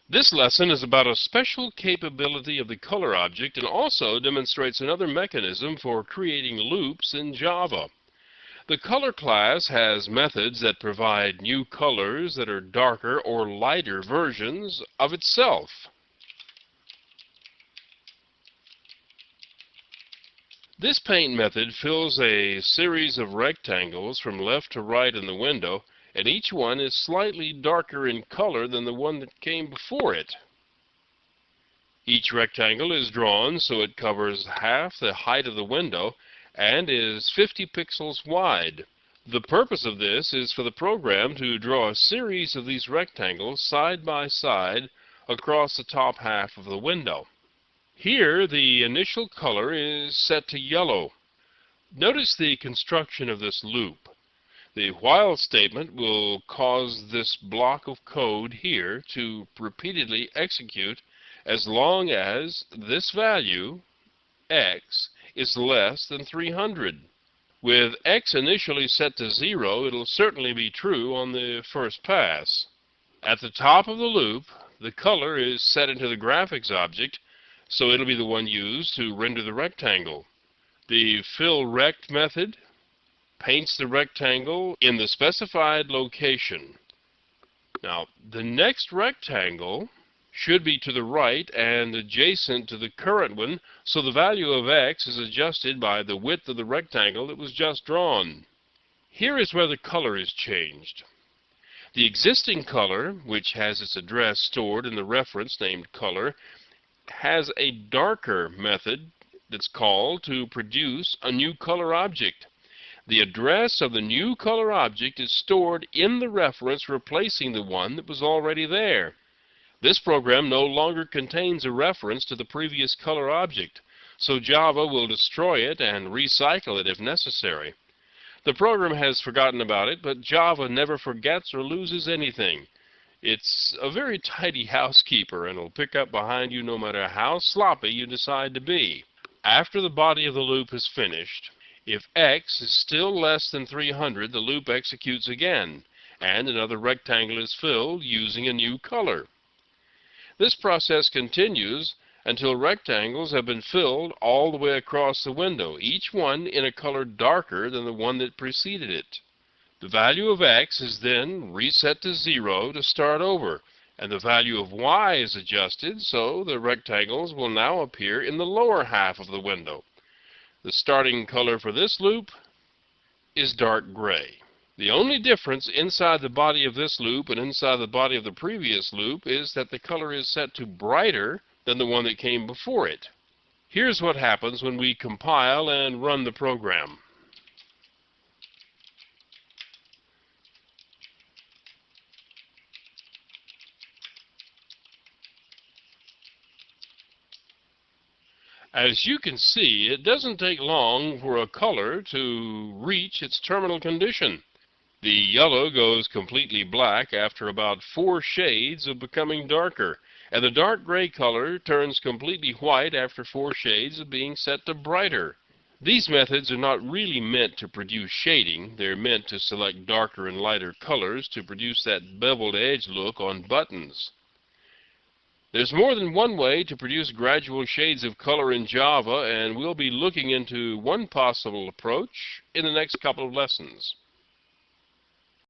This lesson is about a special capability of the color object and also demonstrates another mechanism for creating loops in Java. The color class has methods that provide new colors that are darker or lighter versions of itself. This paint method fills a series of rectangles from left to right in the window, and each one is slightly darker in color than the one that came before it. Each rectangle is drawn so it covers half the height of the window and is 50 pixels wide. The purpose of this is for the program to draw a series of these rectangles side by side across the top half of the window. Here, the initial color is set to yellow. Notice the construction of this loop. The while statement will cause this block of code here to repeatedly execute as long as this value, x, is less than 300. With x initially set to 0, it'll certainly be true on the first pass. At the top of the loop, the color is set into the graphics object, so it'll be the one used to render the rectangle. The fillRect method paints the rectangle in the specified location. Now, the next rectangle should be to the right and adjacent to the current one, so the value of x is adjusted by the width of the rectangle that was just drawn. Here is where the color is changed. The existing color, which has its address stored in the reference named color, has a darker method that's called to produce a new color object. The address of the new color object is stored in the reference replacing the one that was already there. This program no longer contains a reference to the previous color object, so Java will destroy it and recycle it if necessary. The program has forgotten about it, but Java never forgets or loses anything. It's a very tidy housekeeper, and will pick up behind you no matter how sloppy you decide to be. After the body of the loop is finished, if x is still less than 300, the loop executes again, and another rectangle is filled using a new color. This process continues until rectangles have been filled all the way across the window, each one in a color darker than the one that preceded it. The value of x is then reset to 0 to start over, and the value of y is adjusted so the rectangles will now appear in the lower half of the window. The starting color for this loop is dark gray. The only difference inside the body of this loop and inside the body of the previous loop is that the color is set to brighter than the one that came before it. Here's what happens when we compile and run the program. As you can see, it doesn't take long for a color to reach its terminal condition. The yellow goes completely black after about 4 shades of becoming darker, and the dark gray color turns completely white after 4 shades of being set to brighter. These methods are not really meant to produce shading. They're meant to select darker and lighter colors to produce that beveled edge look on buttons. There's more than one way to produce gradual shades of color in Java, and we'll be looking into one possible approach in the next couple of lessons.